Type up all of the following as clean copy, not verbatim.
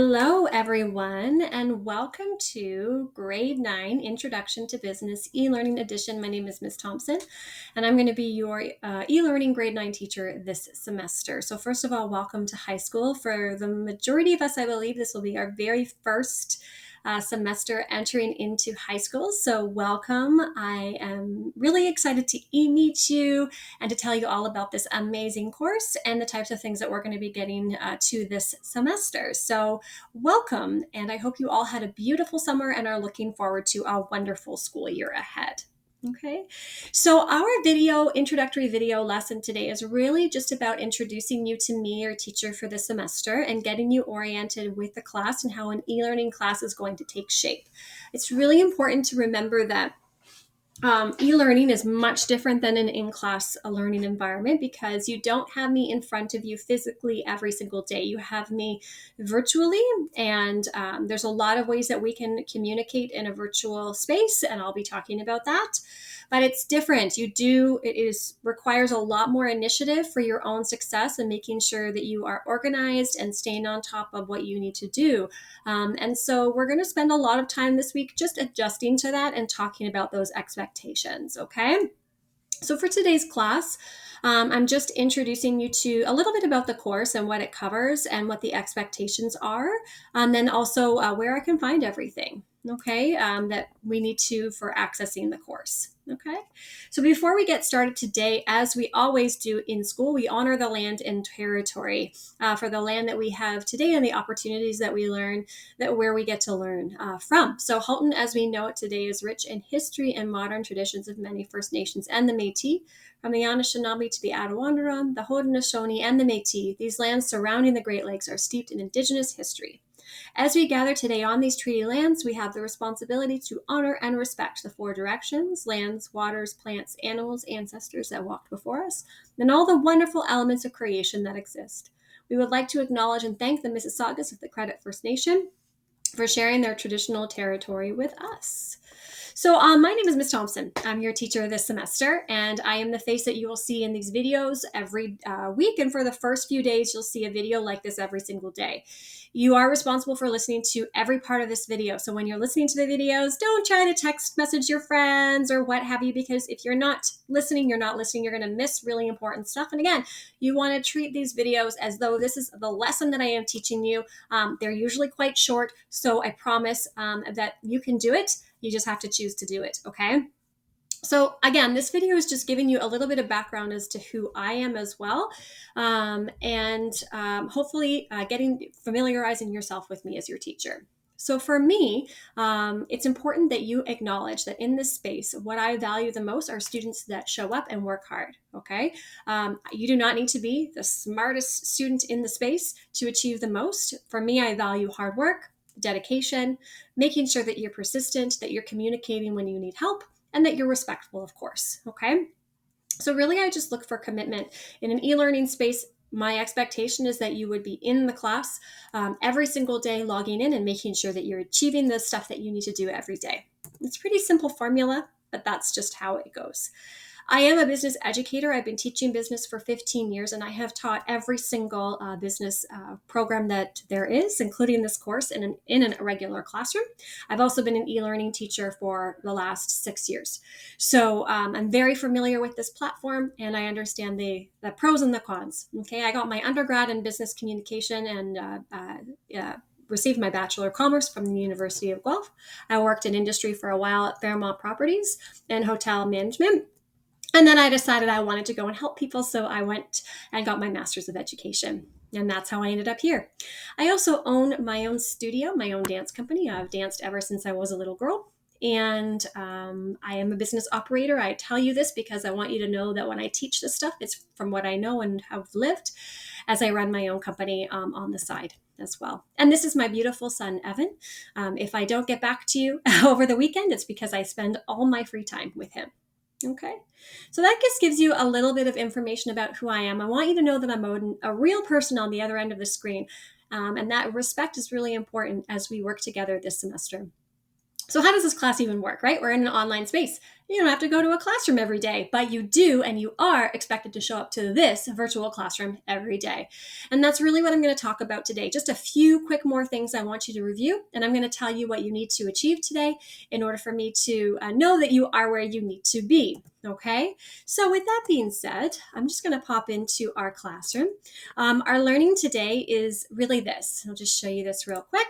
Hello, everyone, and welcome to Grade 9 Introduction to Business e-Learning Edition. My name is Ms. Thompson, and I'm going to be your e-learning Grade 9 teacher this semester. So first of all, welcome to high school. For the majority of us, I believe this will be our very first semester entering into high school. So welcome. I am really excited to meet you and to tell you all about this amazing course and the types of things that we're going to be getting to this semester. So welcome, and I hope you all had a beautiful summer and are looking forward to a wonderful school year ahead. Okay, so our introductory video lesson today is really just about introducing you to me, your teacher for the semester, and getting you oriented with the class and how an e-learning class is going to take shape. It's really important to remember that e-learning is much different than an in-class learning environment because you don't have me in front of you physically every single day. You have me virtually, and there's a lot of ways that we can communicate in a virtual space, and I'll be talking about that. But it's different. Requires a lot more initiative for your own success and making sure that you are organized and staying on top of what you need to do. And so we're going to spend a lot of time this week just adjusting to that and talking about those expectations, okay? So for today's class, I'm just introducing you to a little bit about the course and what it covers and what the expectations are, and then also where I can find everything, okay, that we need to for accessing the course. Okay, so before we get started today, as we always do in school, we honor the land and territory for the land that we have today and the opportunities that we learn, that where we get to learn from. So Halton, as we know it today, is rich in history and modern traditions of many First Nations and the Métis. From the Anishinaabe to the Attawandaron, the Haudenosaunee, and the Métis, these lands surrounding the Great Lakes are steeped in Indigenous history. As we gather today on these treaty lands, we have the responsibility to honor and respect the four directions, lands, waters, plants, animals, ancestors that walked before us, and all the wonderful elements of creation that exist. We would like to acknowledge and thank the Mississaugas of the Credit First Nation for sharing their traditional territory with us. So my name is Ms. Thompson. I'm your teacher this semester, and I am the face that you will see in these videos every week. And for the first few days, you'll see a video like this every single day. You are responsible for listening to every part of this video. So when you're listening to the videos, don't try to text message your friends or what have you, because if you're not listening, you're going to miss really important stuff. And again, you want to treat these videos as though this is the lesson that I am teaching you. They're usually quite short, so I promise that you can do it. You just have to choose to do it, okay? So again, this video is just giving you a little bit of background as to who I am as well, and hopefully familiarizing yourself with me as your teacher. So for me, it's important that you acknowledge that in this space, what I value the most are students that show up and work hard, okay? You do not need to be the smartest student in the space to achieve the most. For me, I value hard work, dedication, making sure that you're persistent, that you're communicating when you need help, and that you're respectful, of course, okay? So really, I just look for commitment. In an e-learning space, my expectation is that you would be in the class every single day, logging in and making sure that you're achieving the stuff that you need to do every day. It's a pretty simple formula, but that's just how it goes. I am a business educator. I've been teaching business for 15 years, and I have taught every single business program that there is, including this course in a regular classroom. I've also been an e-learning teacher for the last 6 years. So I'm very familiar with this platform, and I understand the pros and the cons. Okay, I got my undergrad in business communication and received my Bachelor of Commerce from the University of Guelph. I worked in industry for a while at Fairmont Properties and hotel management. And then I decided I wanted to go and help people, so I went and got my Master's of Education. And that's how I ended up here. I also own my own studio, my own dance company. I've danced ever since I was a little girl. And I am a business operator. I tell you this because I want you to know that when I teach this stuff, it's from what I know and have lived as I run my own company on the side as well. And this is my beautiful son, Evan. If I don't get back to you over the weekend, it's because I spend all my free time with him. Okay, so that just gives you a little bit of information about who I am. I want you to know that I'm a real person on the other end of the screen, and that respect is really important as we work together this semester. So how does this class even work, right? We're in an online space. You don't have to go to a classroom every day, but you do, and you are expected to show up to this virtual classroom every day. And that's really what I'm going to talk about today. Just a few quick more things I want you to review, and I'm going to tell you what you need to achieve today in order for me to know that you are where you need to be. Okay, so with that being said, I'm just going to pop into our classroom. Our learning today is really this. I'll just show you this real quick.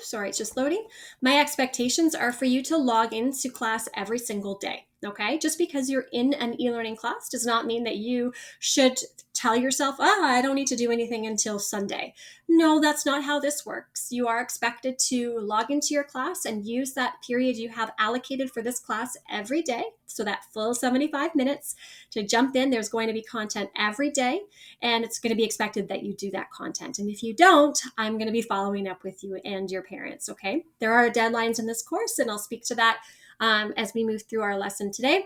Sorry, it's just loading. My expectations are for you to log into class every single day. Okay, just because you're in an e-learning class does not mean that you should tell yourself, I don't need to do anything until Sunday. No, that's not how this works. You are expected to log into your class and use that period you have allocated for this class every day. So that full 75 minutes to jump in. There's going to be content every day, and it's going to be expected that you do that content. And if you don't, I'm going to be following up with you and your parents. Okay, there are deadlines in this course, and I'll speak to that as we move through our lesson today.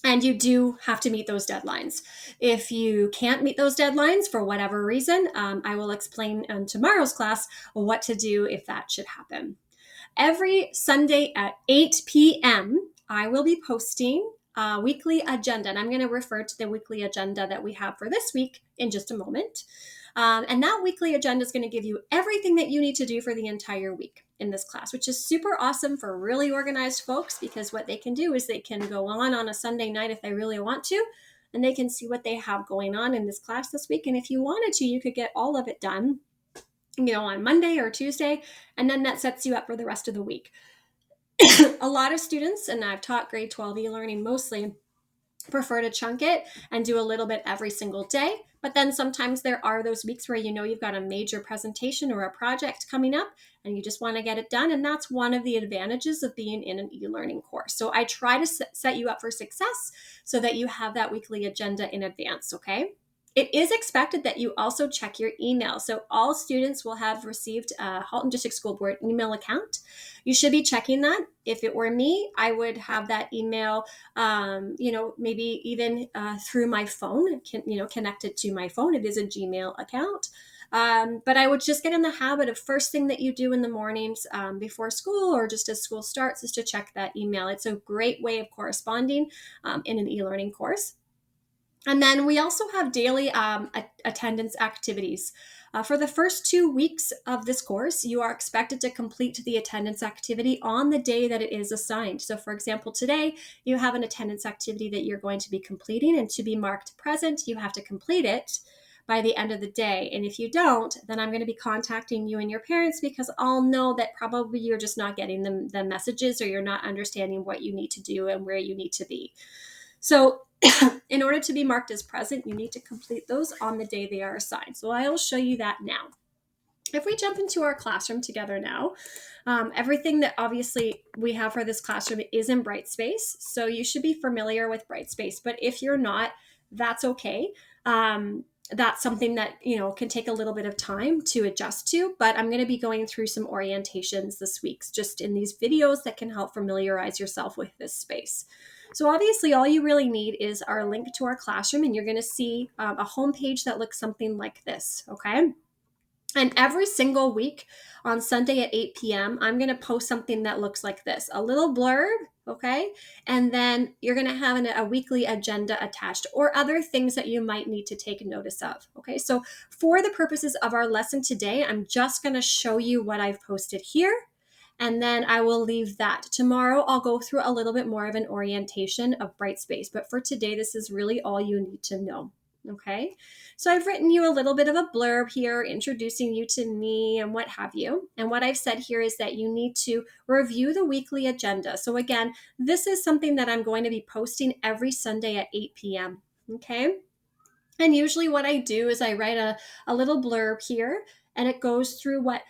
And you do have to meet those deadlines. If you can't meet those deadlines for whatever reason, I will explain in tomorrow's class what to do if that should happen. Every Sunday at 8 p.m., I will be posting a weekly agenda, and I'm going to refer to the weekly agenda that we have for this week in just a moment. And that weekly agenda is going to give you everything that you need to do for the entire week in this class, which is super awesome for really organized folks, because what they can do is they can go on a Sunday night if they really want to, and they can see what they have going on in this class this week. And if you wanted to, you could get all of it done, on Monday or Tuesday, and then that sets you up for the rest of the week. A lot of students, and I've taught grade 12 e-learning mostly, prefer to chunk it and do a little bit every single day. But then sometimes there are those weeks where you've got a major presentation or a project coming up and you just want to get it done. And that's one of the advantages of being in an e-learning course. So I try to set you up for success so that you have that weekly agenda in advance, okay? It is expected that you also check your email. So all students will have received a Halton District School Board email account. You should be checking that. If it were me, I would have that email, maybe even through my phone, connected to my phone. It is a Gmail account. But I would just get in the habit of first thing that you do in the mornings before school or just as school starts is to check that email. It's a great way of corresponding in an e-learning course. And then we also have daily attendance activities. For the first 2 weeks of this course, you are expected to complete the attendance activity on the day that it is assigned. So for example, today you have an attendance activity that you're going to be completing, and to be marked present, you have to complete it by the end of the day. And if you don't, then I'm going to be contacting you and your parents, because I'll know that probably you're just not getting the messages, or you're not understanding what you need to do and where you need to be. So in order to be marked as present, you need to complete those on the day they are assigned. So I will show you that now. If we jump into our classroom together now, everything that obviously we have for this classroom is in Brightspace. So you should be familiar with Brightspace, but if you're not, that's okay. That's something that, can take a little bit of time to adjust to, but I'm going to be going through some orientations this week, just in these videos that can help familiarize yourself with this space. So obviously all you really need is our link to our classroom, and you're going to see a homepage that looks something like this, okay? And every single week on Sunday at 8 p.m., I'm going to post something that looks like this, a little blurb, okay? And then you're going to have a weekly agenda attached, or other things that you might need to take notice of, okay? So for the purposes of our lesson today, I'm just going to show you what I've posted here, and then I will leave that. Tomorrow, I'll go through a little bit more of an orientation of Brightspace, but for today, this is really all you need to know. Okay, so I've written you a little bit of a blurb here introducing you to me and what have you. And what I've said here is that you need to review the weekly agenda. So again, this is something that I'm going to be posting every Sunday at 8 p.m. Okay, and usually what I do is I write a little blurb here, and it goes through what,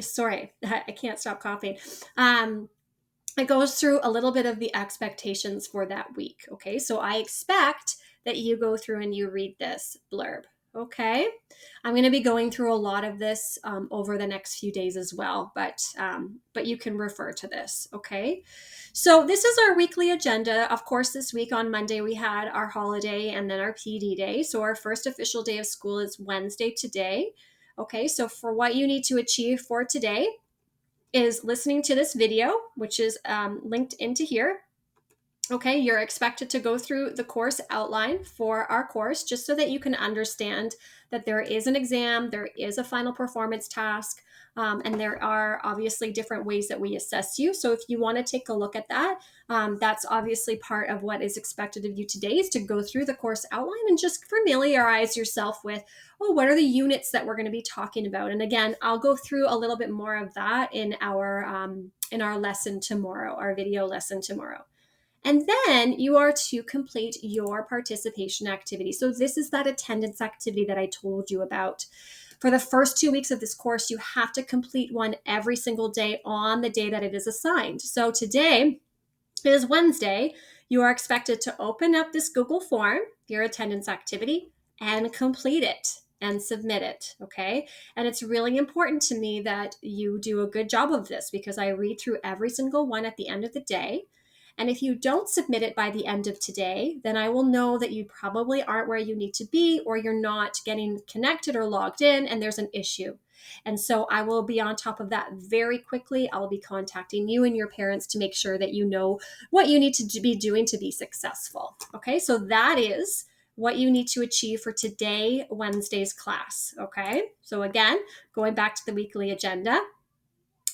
sorry, I can't stop coughing. It goes through a little bit of the expectations for that week. Okay, so I expect that you go through and you read this blurb. Okay, I'm going to be going through a lot of this over the next few days as well, but you can refer to this. Okay, so this is our weekly agenda. Of course, this week on Monday we had our holiday and then our PD day. So our first official day of school is Wednesday today. Okay, so for what you need to achieve for today is listening to this video, which is linked into here. Okay, you're expected to go through the course outline for our course just so that you can understand that there is an exam, there is a final performance task, and there are obviously different ways that we assess you. So if you want to take a look at that, that's obviously part of what is expected of you today, is to go through the course outline and just familiarize yourself with, oh, what are the units that we're going to be talking about? And again, I'll go through a little bit more of that in our lesson tomorrow, our video lesson tomorrow. And then you are to complete your participation activity. So this is that attendance activity that I told you about. For the first 2 weeks of this course, you have to complete one every single day on the day that it is assigned. So today is Wednesday. You are expected to open up this Google form, your attendance activity, and complete it and submit it, okay? And it's really important to me that you do a good job of this because I read through every single one at the end of the day. And if you don't submit it by the end of today, then I will know that you probably aren't where you need to be, or you're not getting connected or logged in, and there's an issue. And so I will be on top of that very quickly. I'll be contacting you and your parents to make sure that you know what you need to be doing to be successful. Okay, so that is what you need to achieve for today, Wednesday's class. Okay, so again, going back to the weekly agenda,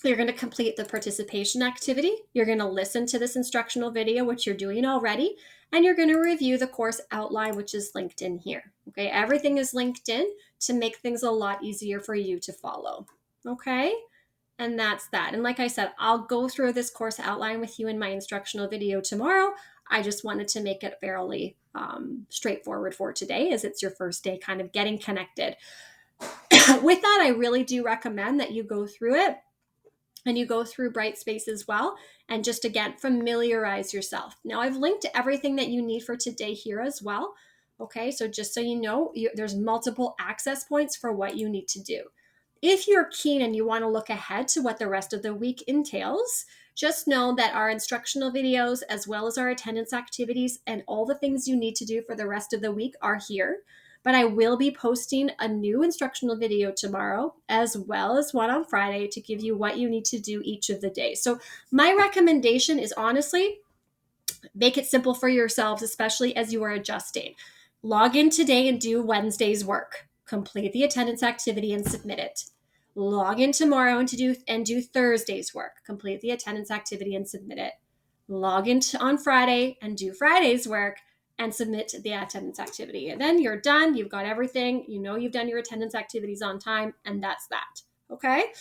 you're going to complete the participation activity. You're going to listen to this instructional video, which you're doing already, and you're going to review the course outline, which is linked in here. Okay, everything is linked in to make things a lot easier for you to follow. Okay, and that's that. And like I said, I'll go through this course outline with you in my instructional video tomorrow. I just wanted to make it fairly straightforward for today, as it's your first day kind of getting connected. With that, I really do recommend that you go through it. And you go through Brightspace as well, and just again, familiarize yourself. Now, I've linked everything that you need for today here as well. Okay, so just so you know, there's multiple access points for what you need to do. If you're keen and you want to look ahead to what the rest of the week entails, just know that our instructional videos, as well as our attendance activities and all the things you need to do for the rest of the week are here. But I will be posting a new instructional video tomorrow, as well as one on Friday, to give you what you need to do each of the days. So my recommendation is, honestly, make it simple for yourselves, especially as you are adjusting. Log in today and do Wednesday's work. Complete the attendance activity and submit it. Log in tomorrow and do Thursday's work. Complete the attendance activity and submit it. Log in on Friday and do Friday's work and submit the attendance activity. And then you're done. You've got everything. You know you've done your attendance activities on time, and that's that. Okay?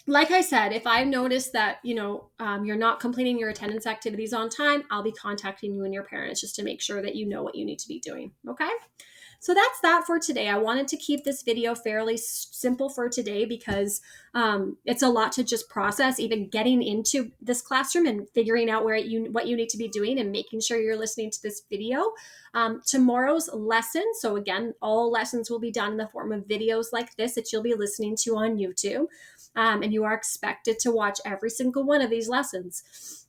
Like I said, if I notice that, you're not completing your attendance activities on time, I'll be contacting you and your parents just to make sure that you know what you need to be doing. Okay? So that's that for today. I wanted to keep this video fairly simple for today because it's a lot to just process, even getting into this classroom and figuring out what you need to be doing and making sure you're listening to this video. Tomorrow's lesson, so again, all lessons will be done in the form of videos like this that you'll be listening to on YouTube. And you are expected to watch every single one of these lessons.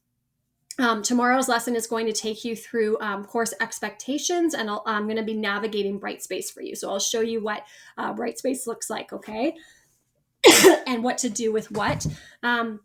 Tomorrow's lesson is going to take you through course expectations, and I'm going to be navigating Brightspace for you. So I'll show you what Brightspace looks like, okay? And what to do with what. And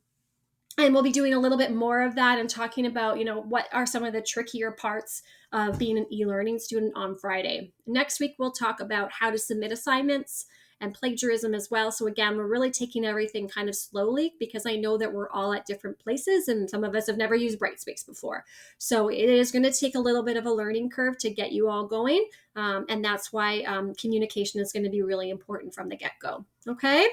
we'll be doing a little bit more of that and talking about, what are some of the trickier parts of being an e-learning student on Friday. Next week, we'll talk about how to submit assignments and plagiarism as well. So again, we're really taking everything kind of slowly because I know that we're all at different places and some of us have never used Brightspace before. So it is going to take a little bit of a learning curve to get you all going. And that's why communication is going to be really important from the get-go. Okay?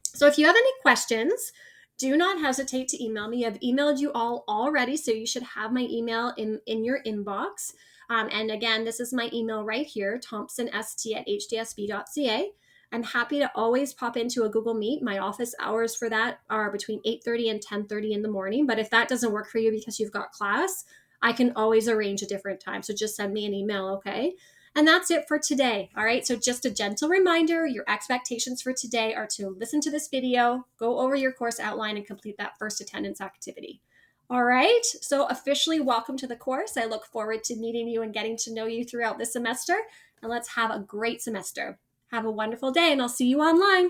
So if you have any questions, do not hesitate to email me. I've emailed you all already, so you should have my email in your inbox. And again, this is my email right here, thompsonst@hdsb.ca. I'm happy to always pop into a Google Meet. My office hours for that are between 8:30 and 10:30 in the morning. But if that doesn't work for you because you've got class, I can always arrange a different time. So just send me an email, okay? And that's it for today. All right. So just a gentle reminder, your expectations for today are to listen to this video, go over your course outline, and complete that first attendance activity. All right. So officially welcome to the course. I look forward to meeting you and getting to know you throughout the semester. And let's have a great semester. Have a wonderful day, and I'll see you online.